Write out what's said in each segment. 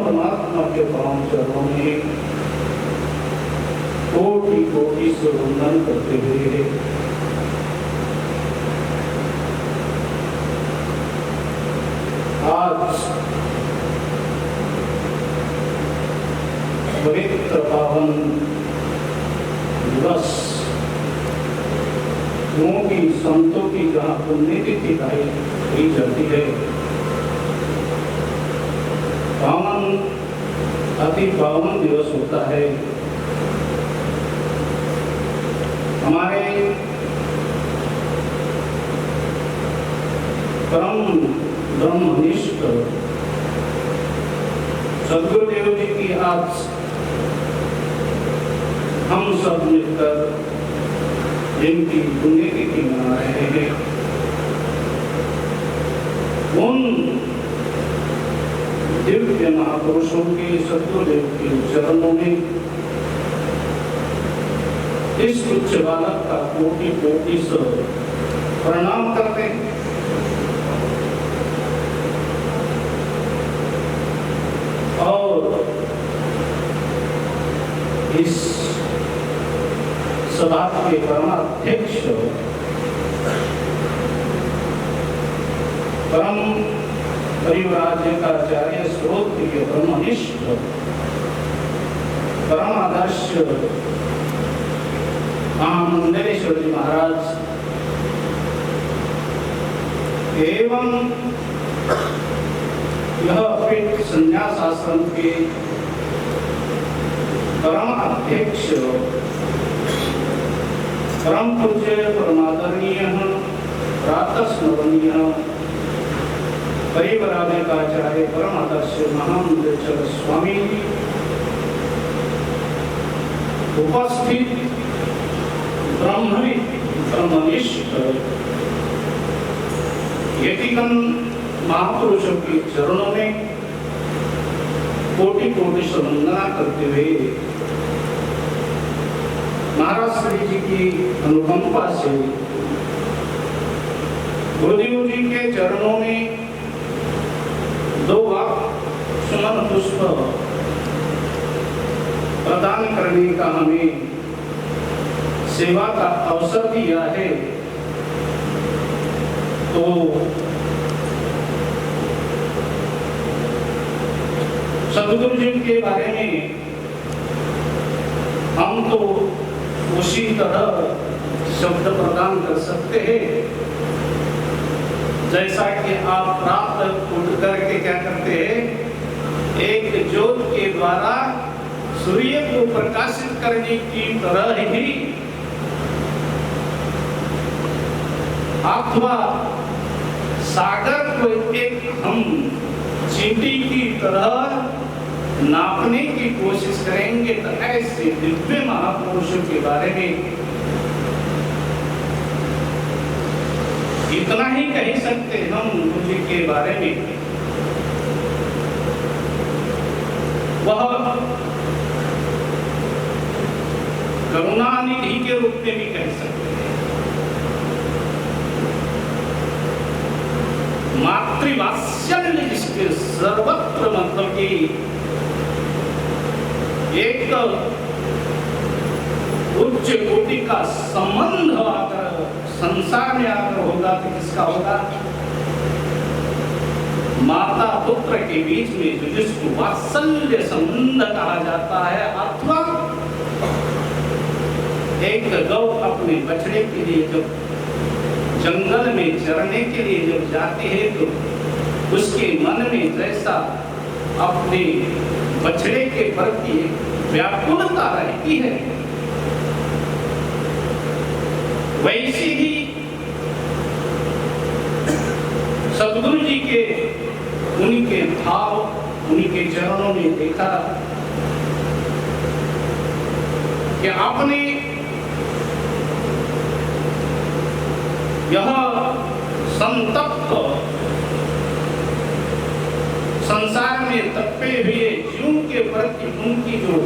परमात्मा के पांव चरणों में कोटि कोटि से वंदन करते हुए आज पवित्र पावन दिवस क्योंकि संतों की जहाँ पुण्यतिथि गाई जाती है, पावन अति पावन दिवस होता है। हमारे परम ब्रह्मनिष्ठ सद्गुरुदेव जी की आज हम सब मिलकर जिनकी पुण्यतिथि मना रहे हैं, उन दिव्य महापुरुषों के सद्गुरुदेव के चरणों में इस उच्च बालक का कोटि कोटि से प्रणाम करते हैं। और इस सभा के परमाध्यक्ष परम परिव्राज्य का आचार्य श्रोत्रिय ब्रह्मनिष्ठ परम आदर्श महामंडलेश्वर जी महाराज एवं यह पीठ संन्यास आश्रम के परम अध्यक्ष परम पूज्य परमादरणीय प्रातः स्मरणीय परिवराज्य का आचार्य परम आदर्श महामंडलेश्वर स्वामी जी, उपस्थित ब्रह्मविद ब्रह्मनिष्ठ यतिगण महापुरुषों के चरणों में कोटि कोटि से वंदना करते हुए महाराज श्री जी की अनुकंपा से गुरुदेव जी के चरणों में दो वाक्य सुमन पुष्प प्रदान करने का हमें सेवा का अवसर दिया है, तो सद्गुरु जी के बारे में हम तो उसी तरह शब्द प्रदान कर सकते हैं जैसा कि आप प्राप्त उठ करके क्या करते हैं, एक ज्योत के द्वारा सूर्य को प्रकाशित करने की तरह ही अथवा सागर को एक हम चींटी की तरह नापने की कोशिश करेंगे तो ऐसे दिव्य महापुरुषों के बारे में इतना ही कह सकते हम उनके बारे में। वह करुणानिधि के रूप में भी कह सकते हैं, मातृवात्सल्य जिसके सर्वत्र मतलब कि एक उच्च कोटि का संबंध अगर संसार में अगर होगा तो किसका होगा? माता पुत्र के बीच में जो जिसको वात्सल्य संबंध कहा जाता है, अथवा एक गौ अपने बछड़े के लिए जब जंगल में चरने के लिए जब जाती है तो उसके मन में जैसा अपने बछड़े के प्रति व्याकुलता रहती है, वैसे ही सद्गुरु जी के उनके भाव उनके चरणों में देखा कि आपने यह संतप्त संसार में तपे हुए जीवों के प्रति उनकी जो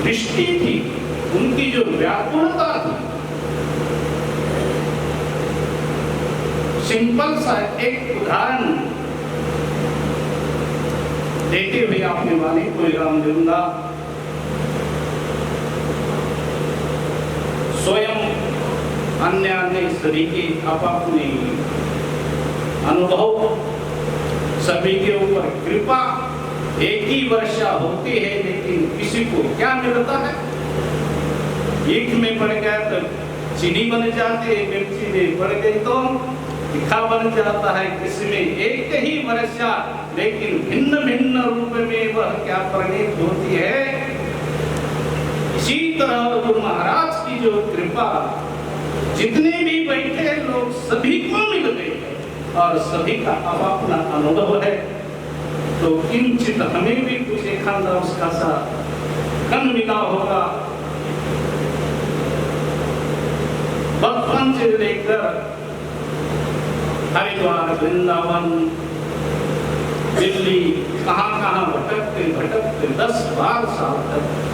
दृष्टि थी, उनकी जो व्याकुलता थी, सिंपल सा एक उदाहरण देते हुए आपने वाणी को विराम दूंगा। स्वयं अन्य सभी के अपने अनुभव सभी के ऊपर कृपा एक ही वर्षा होती है, लेकिन किसी को क्या मिलता है? एक में पड़ गया तो चीनी बन जाते, मिर्ची में पड़ गई तो तीखा बन जाता है। किसी में एक ही वर्षा लेकिन भिन्न भिन्न रूप में वह क्या परिणित होती है। इसी तरह गुरु महाराज की जो कृपा जितने भी बैठे लोग सभी को मिल गई है और सभी का अब अपना अनुभव है, तो किंचित हमें भी कुछ एक उसका सा कन मिला होगा। बचपन से लेकर हरिद्वार, वृंदावन, दिल्ली, कहां भटकते भटकते 10-12 साल तक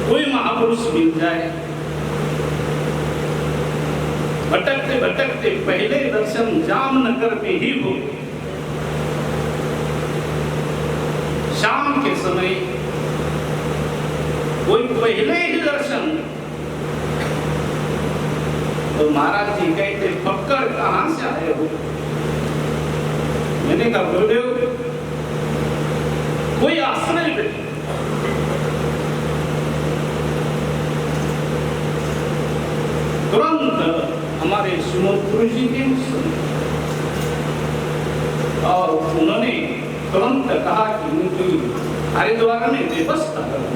कोई महापुरुष मिल जाए। भटकते भटकते पहले दर्शन जामनगर में ही हो, शाम के समय कोई पहले ही दर्शन, तो महाराज जी कहते फक्कड़ कहां से आए हो? मैंने कहा गुरुदेव कोई आश्रय नहीं। तुरंत हमारे सुमोत्तु जी के और उन्होंने तुरंत कहा कि उनकी हरिद्वार में व्यवस्था करो।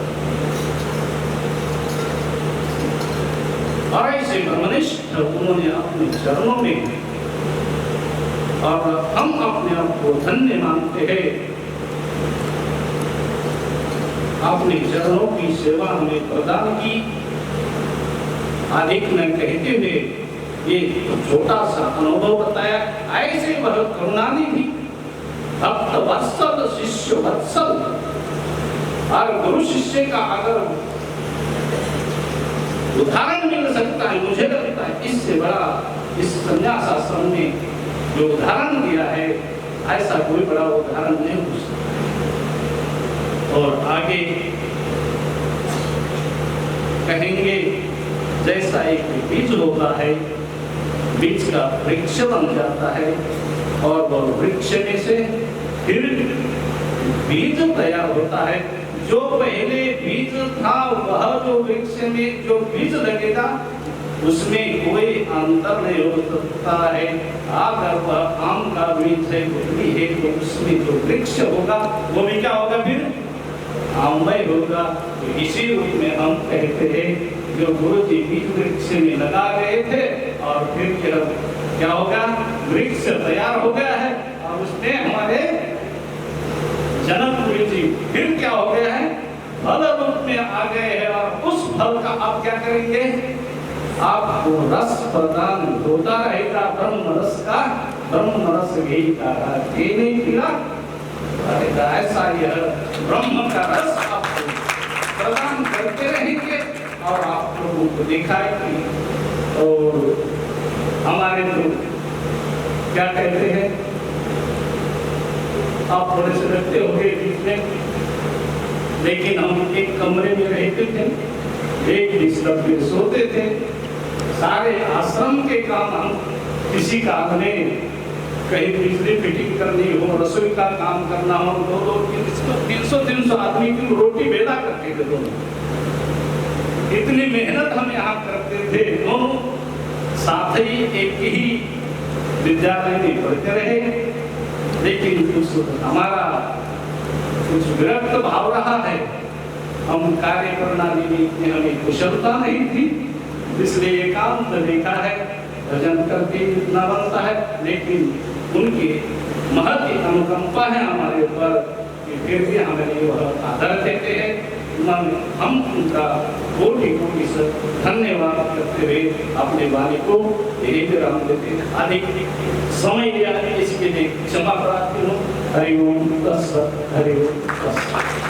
और ऐसे ब्रह्मनिष्ठ उन्होंने अपने चरणों में, और हम अपने आप को धन्य मानते हैं, अपने चरणों की सेवा हमें प्रदान की। अधिक न कहते हुए ये छोटा सा अनुभव बताया। ऐसे वह करुणानिधि, भक्त वत्सल, शिष्य वत्सल, और गुरु शिष्य का अगर उदाहरण मिल सकता है, मुझे लगता है इससे बड़ा इस संन्यास आश्रम में जो उदाहरण दिया है, ऐसा कोई बड़ा उदाहरण नहीं हो सकता। और आगे कहेंगे जैसा एक बीज होता है, बीज का वृक्ष बन जाता है, और वह वृक्ष में से फिर बीज तैयार होता है। जो पहले बीज था वह जो वृक्ष में जो बीज लगेगा उसमें कोई अंतर नहीं हो सकता है। अगर वह आम का बीज है, गुठली है, तो उसमें जो वृक्ष होगा वो भी क्या होगा? फिर आममय होगा। तो इसी रूप में हम कहते हैं जो गुरु जी बीज वृक्ष में लगा गए थे, और फिर क्या होगा, वृक्ष तैयार हो गया है और उसमें हमारे जनकपुरी जी फिर क्या हो गया है, फल रूप में आ गए हैं। और उस फल का आप क्या करेंगे, आपको रस प्रदान होता रहेगा ब्रह्म रस का, ब्रह्म रस घी का घी नहीं पीला, ऐसा यह ब्रह्म का रस आपको प्रदान करते रहेंगे और आप लोगों को दिखाएंगे। और हमारे तो क्या कहते हैं, आप थोड़े से रखते होंगे बीच में, लेकिन हम एक कमरे में रहते थे, एक बिस्तर पे सोते थे, सारे आश्रम के काम हम, किसी का हमने कहीं बिजली फिटिंग करनी हो, रसोई का काम करना हो, 200-300 आदमी की रोटी बेला करते थे दोनों। इतनी मेहनत हम यहाँ करते थे, दोनों साथ ही एक ही विद्यालय में पढ़ते रहे, लेकिन कुछ हमारा कुछ विरक्त भाव रहा है, हम कार्य प्रणाली में इतनी हमें कुशलता नहीं थी, इसलिए एकांत देखा है, भजन करके इतना बनता है, लेकिन उनकी महती अनुकंपा है हमारे ऊपर कि फिर भी हमें वह आदर देते हैं। हम उनका कोटि से धन्यवाद करते हुए अपने वाणी को यही विराम देते हैं। अधिक समय लिया इसके लिए क्षमा प्रार्थी हूँ। हरि ओम तत्सत, हरि ओम तत्सत।